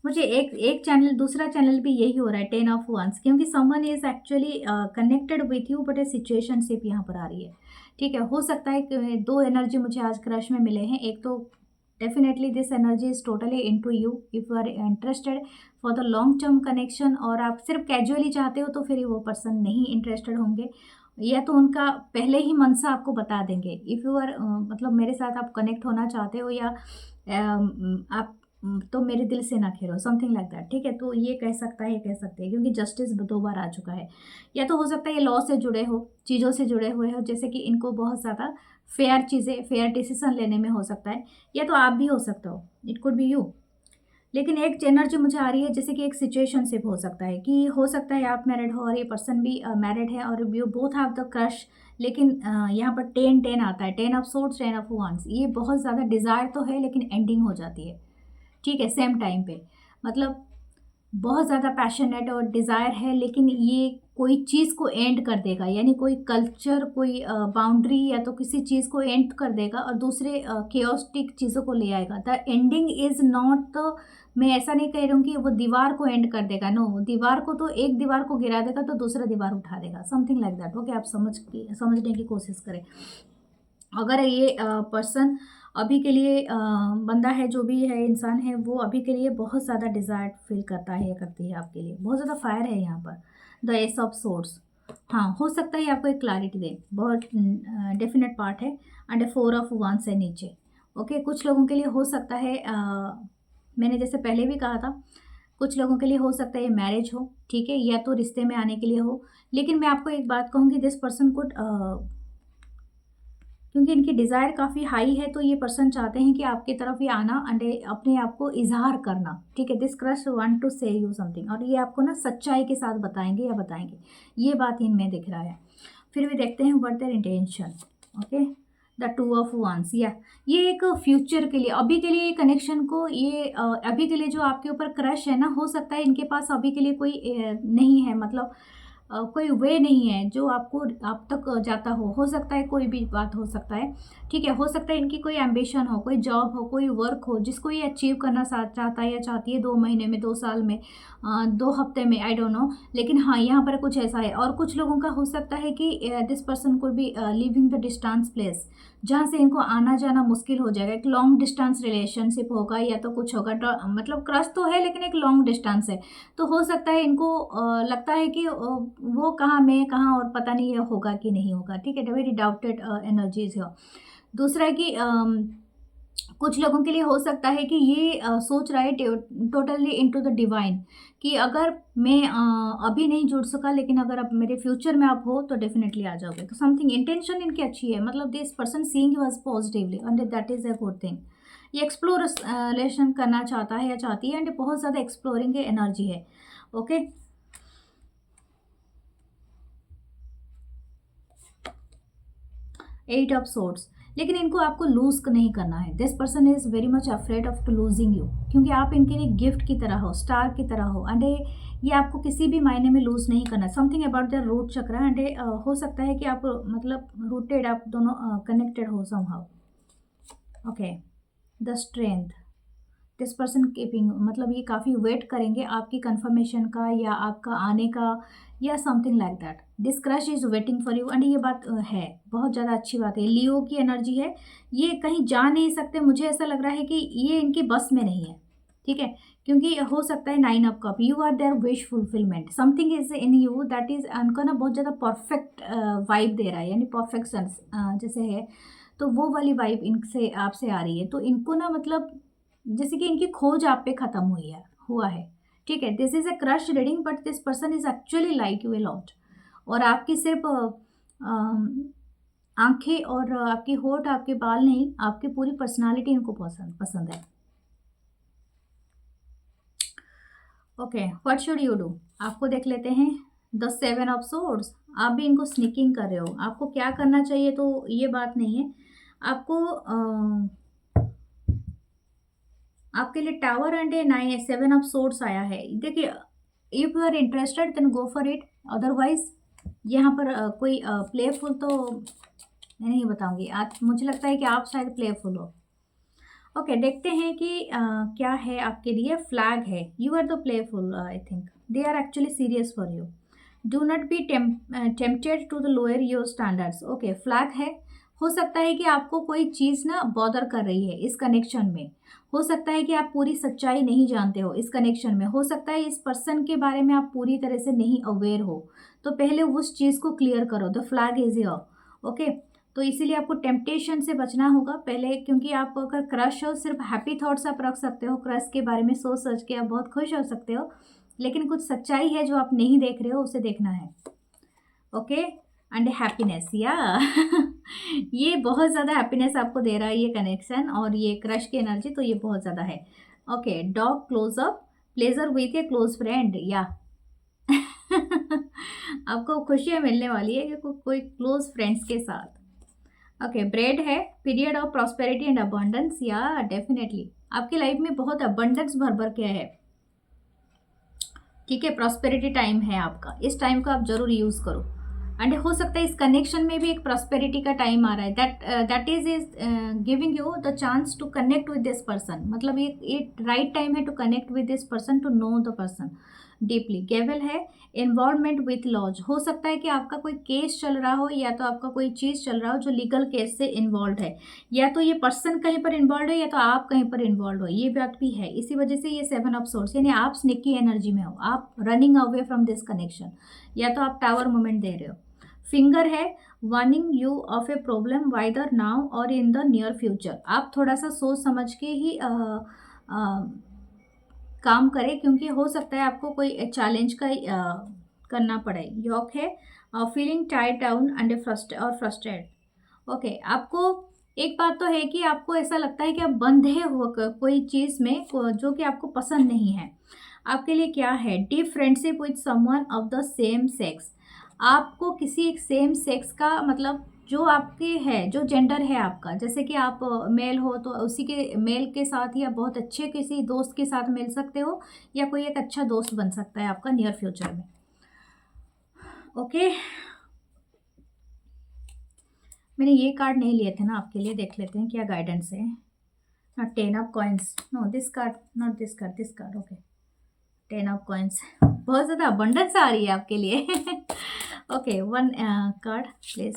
मुझे एक चैनल, दूसरा चैनल भी यही हो रहा है, 10 ऑफ वंस, क्योंकि someone is actually connected with you, but A situationship यहाँ पर आ रही है। ठीक है, हो सकता है कि दो एनर्जी मुझे आज क्रश में मिले हैं। एक तो definitely this energy is totally into you, if you are interested for the long term connection, और आप सिर्फ कैजुअली चाहते हो तो फिर वो पर्सन नहीं इंटरेस्टेड होंगे, या तो उनका पहले ही मनसा आपको बता देंगे। इफ़ यू आर मतलब मेरे साथ आप कनेक्ट होना चाहते हो, या आप तो मेरे दिल से ना खेलो, समथिंग लाइक दैट। ठीक है, तो ये कह सकता है, कह सकते हैं, क्योंकि जस्टिस 2 बार आ चुका है। या तो हो सकता है ये लॉ से जुड़े हो, चीज़ों से जुड़े हुए हो, जैसे कि इनको बहुत ज़्यादा फेयर चीज़ें, फेयर डिसीजन लेने में हो सकता है, या तो आप भी हो सकते हो, इट कुड बी यू। लेकिन एक एनर्जी मुझे आ रही है जैसे कि एक सिचुएशनशिप हो सकता है, कि हो सकता है आप मैरिड हो और ये पर्सन भी मैरिड है, और you both have the crush, लेकिन यहाँ पर 10-10 आता है, 10 ऑफ सोर्ड्स, 10 ऑफ वंस, ये बहुत ज़्यादा डिज़ायर तो है, लेकिन एंडिंग हो जाती है। ठीक है, सेम टाइम पे, मतलब बहुत ज़्यादा पैशनेट और डिज़ायर है, लेकिन ये कोई चीज़ को एंड कर देगा, यानी कोई कल्चर, कोई बाउंड्री, या तो किसी चीज़ को एंड कर देगा और दूसरे केओस्टिक चीज़ों को ले आएगा। द एंडिंग इज़ नॉट, मैं ऐसा नहीं कह रही हूँ कि वो दीवार को एंड कर देगा, नो, दीवार को तो, एक दीवार को गिरा देगा तो दूसरा दीवार उठा देगा, समथिंग लाइक दैट। ओके, आप समझने की कोशिश करें। अगर ये पर्सन अभी के लिए बंदा है, जो भी है, इंसान है, वो अभी के लिए बहुत ज़्यादा डिज़ायर फील करता है या करती है आपके लिए, बहुत ज़्यादा फायर है यहाँ पर, द एस ऑफ सोर्ड्स। हाँ, हो सकता है आपको एक क्लैरिटी दे, बहुत डेफिनेट पार्ट है, एंड 4 ऑफ वंस है नीचे। ओके, कुछ लोगों के लिए हो सकता है, मैंने जैसे पहले भी कहा था, कुछ लोगों के लिए हो सकता है ये मैरिज हो, ठीक है, या तो रिश्ते में आने के लिए हो। लेकिन मैं आपको एक बात कहूँगी, दिस पर्सन कुड, क्योंकि इनकी डिज़ायर काफ़ी हाई है, तो ये पर्सन चाहते हैं कि आपकी तरफ ये आना एंड अपने आप को इज़हार करना। ठीक है, दिस क्रश वांट टू से यू समथिंग, और ये आपको ना सच्चाई के साथ बताएंगे या बताएंगे, ये बात इनमें दिख रहा है। फिर भी देखते हैं what their intention. Okay, the 2 of wands, या ये एक फ्यूचर के लिए, अभी के लिए कनेक्शन को, ये अभी के लिए जो आपके ऊपर क्रश है ना, हो सकता है इनके पास अभी के लिए कोई नहीं है, मतलब कोई वे नहीं है जो आपको आप तक जाता हो सकता है कोई भी बात हो सकता है, ठीक है। हो सकता है इनकी कोई एम्बिशन हो, कोई जॉब हो, कोई वर्क हो जिसको ये अचीव करना चाहता है या चाहती है 2 महीने में, 2 साल में, 2 हफ्ते में, आई डोंट नो। लेकिन हाँ, यहाँ पर कुछ ऐसा है। और कुछ लोगों का हो सकता है कि this person could be living the distance place, जहाँ से इनको आना जाना मुश्किल हो जाएगा। एक लॉन्ग डिस्टेंस रिलेशनशिप होगा या तो कुछ होगा, मतलब क्रश तो है लेकिन एक लॉन्ग डिस्टेंस है। तो हो सकता है इनको लगता है कि वो कहाँ, मैं कहाँ, और पता नहीं ये होगा कि नहीं होगा, ठीक है। वेरी डाउटेड एनर्जीज है। दूसरा है कि कुछ लोगों के लिए हो सकता है कि ये सोच रहा है टोटली इनटू द डिवाइन, कि अगर मैं अभी नहीं जुड़ सका लेकिन अगर अब मेरे फ्यूचर में आप हो तो डेफिनेटली आ जाओगे। तो समथिंग इंटेंशन इनकी अच्छी है, मतलब this person seeing you as positively and that is a good thing. ये एक्सप्लोरेशन करना चाहता है या चाहती है, एंड बहुत ज़्यादा एक्सप्लोरिंग की एनर्जी है। Okay, 8 of swords. लेकिन इनको आपको लूज नहीं करना है। This person is very much afraid of to losing you, क्योंकि आप इनके लिए गिफ्ट की तरह हो, स्टार की तरह हो, एंड ये आपको किसी भी मायने में लूज नहीं करना। समथिंग अबाउट द रूट चक्र, एंड हो सकता है कि आप मतलब रूटेड, आप दोनों कनेक्टेड हो somehow. Okay, the strength. This person keeping, मतलब ये काफ़ी वेट करेंगे आपकी कंफर्मेशन का या आपका आने का, या something like that. This crush is waiting for you, and ये बात है, बहुत ज़्यादा अच्छी बात है। लियो की एनर्जी है, ये कहीं जा नहीं सकते। मुझे ऐसा लग रहा है कि ये इनकी बस में नहीं है, ठीक है। क्योंकि हो सकता है 9 of cup, you are their wish fulfilment, something is in you that is, उनको ना बहुत ज़्यादा परफेक्ट वाइब दे रहा है, यानी परफेक्शन जैसे है, तो वो वाली वाइब इनसे आपसे आ रही है। तो इनको ना मतलब जैसे कि इनकी खोज आप पे खत्म हुआ है, ठीक है। This is a crush reading, but this person is actually like you a lot. और आपकी सिर्फ आंखें और आपकी होठ, आपके बाल नहीं, आपकी पूरी पर्सनालिटी इनको पसंद है। Okay, what should you do, आपको देख लेते हैं। The 7 of swords. आप भी इनको स्निकिंग कर रहे हो, आपको क्या करना चाहिए, तो ये बात नहीं है आपको। आपके लिए टावर एंड 7 ऑफ सोर्ड्स आया है। देखिए, if you are interested then go for it, otherwise यहाँ पर कोई प्लेफुल तो मैं नहीं बताऊंगी आज, मुझे लगता है कि आप शायद प्लेफुल हो। ओके, देखते हैं कि क्या है आपके लिए। फ्लैग है, you are the playful, I think they are actually serious for you. Do not be tempted to the lower your standards. Okay, flag है। हो सकता है कि आपको कोई चीज़ ना बॉदर कर रही है इस कनेक्शन में। हो सकता है कि आप पूरी सच्चाई नहीं जानते हो इस कनेक्शन में। हो सकता है इस पर्सन के बारे में आप पूरी तरह से नहीं अवेयर हो, तो पहले उस चीज़ को क्लियर करो। The flag is here. Okay, तो इसीलिए आपको टेम्पटेशन से बचना होगा पहले, क्योंकि आप अगर क्रश हो, सिर्फ हैप्पी थॉट्स आप रख सकते हो, क्रश के बारे में सोच सोच के आप बहुत खुश हो सकते हो, लेकिन कुछ सच्चाई है जो आप नहीं देख रहे हो, उसे देखना है। ओके, एंड हैप्पीनेस, या ये बहुत ज़्यादा हैप्पीनेस आपको दे रहा है ये कनेक्शन, और ये क्रश की एनर्जी, तो ये बहुत ज़्यादा है। Okay, dog close up, pleasure with A close friend, या आपको खुशियाँ मिलने वाली है कि कोई क्लोज फ्रेंड्स के साथ। ओके, ब्रेड है, period of prosperity and abundance, या डेफिनेटली आपकी लाइफ में बहुत अबंडेंस भर भर के है, ठीक है। प्रॉस्पेरिटी टाइम है आपका, इस टाइम को आप जरूर यूज़ करो। एंड हो सकता है इस कनेक्शन में भी एक प्रॉस्पेरिटी का टाइम आ रहा है, that is giving you the chance to connect with this person, मतलब ये राइट टाइम है to connect with this person, to know the person deeply. Gavel है, इन्वॉल्वमेंट विथ लॉज। हो सकता है कि आपका कोई केस चल रहा हो, या तो आपका कोई चीज़ चल रहा हो जो लीगल केस से इन्वॉल्व है, या तो ये पर्सन कहीं पर इन्वॉल्व है, या तो आप कहीं पर इन्वॉल्व हो, ये बात भी है। इसी वजह से ये 7 ऑफ सोर्स, यानी आप स्निकी एनर्जी में हो, आप running away from this connection, या तो आप टावर मोमेंट दे रहे हो। फिंगर है, warning you of a problem whether now और इन द नियर फ्यूचर। आप थोड़ा सा सोच समझ के ही काम करें, क्योंकि हो सकता है आपको कोई चैलेंज का करना पड़े। यॉक है, feeling tied down and frustrated. Okay, आपको एक बात तो है कि आपको ऐसा लगता है कि आप बंधे हो कोई चीज़ में जो कि आपको पसंद नहीं है। आपके लिए क्या है, deep friendship with someone of the same sex. आपको किसी एक सेम सेक्स का, मतलब जो आपके है, जो जेंडर है आपका, जैसे कि आप मेल हो तो उसी के मेल के साथ ही आप बहुत अच्छे किसी दोस्त के साथ मिल सकते हो, या कोई एक अच्छा दोस्त बन सकता है आपका नियर फ्यूचर में। ओके, मैंने ये कार्ड नहीं लिए थे ना आपके लिए, देख लेते हैं क्या गाइडेंस है। Not 10 of coins, no this card, not this card, this card, okay 10 of coins. बहुत ज़्यादा अबंडेंस आ रही है आपके लिए। Okay, one card please.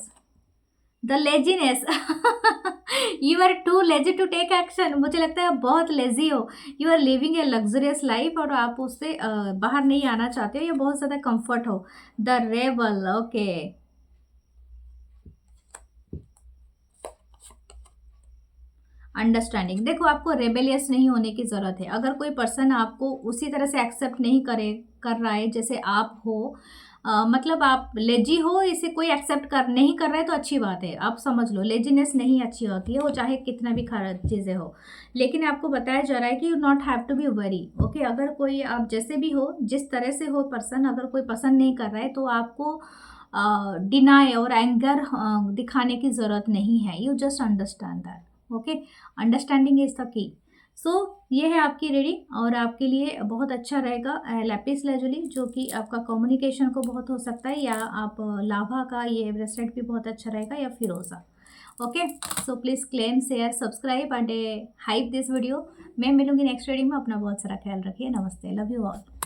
The laziness. You are too lazy to take action. मुझे लगता है आप बहुत लेजी हो। You are living a luxurious life और आप उससे बाहर नहीं आना चाहते हो, या बहुत ज़्यादा कंफर्ट हो। The rebel, okay. अंडरस्टैंडिंग, देखो आपको रेबेलियस नहीं होने की ज़रूरत है। अगर कोई पर्सन आपको उसी तरह से एक्सेप्ट नहीं कर रहा है जैसे आप हो, मतलब आप लेजी हो, इसे कोई एक्सेप्ट कर नहीं कर रहा है तो अच्छी बात है, आप समझ लो। लेजीनेस नहीं अच्छी होती है, वो चाहे कितना भी खराब चीज़ें हो। लेकिन आपको बताया जा रहा है कि you not have to be worry, okay. अगर कोई, आप जैसे भी हो, जिस तरह से हो पर्सन, अगर कोई पसंद नहीं कर रहा है तो आपको डिनाई और एंगर दिखाने की ज़रूरत नहीं है। You just understand that, okay. Understanding is the key. So ये है आपकी रीडिंग, और आपके लिए बहुत अच्छा रहेगा लैपिस लाजुली, जो कि आपका कम्युनिकेशन को बहुत हो सकता है, या आप लाभा का ये ब्रेसलेट भी बहुत अच्छा रहेगा, या Firoza, okay. So please claim, share, subscribe and hype this video. मैं मिलूंगी नेक्स्ट रीडिंग में। अपना बहुत सारा ख्याल रखिए। नमस्ते, लव यू ऑल।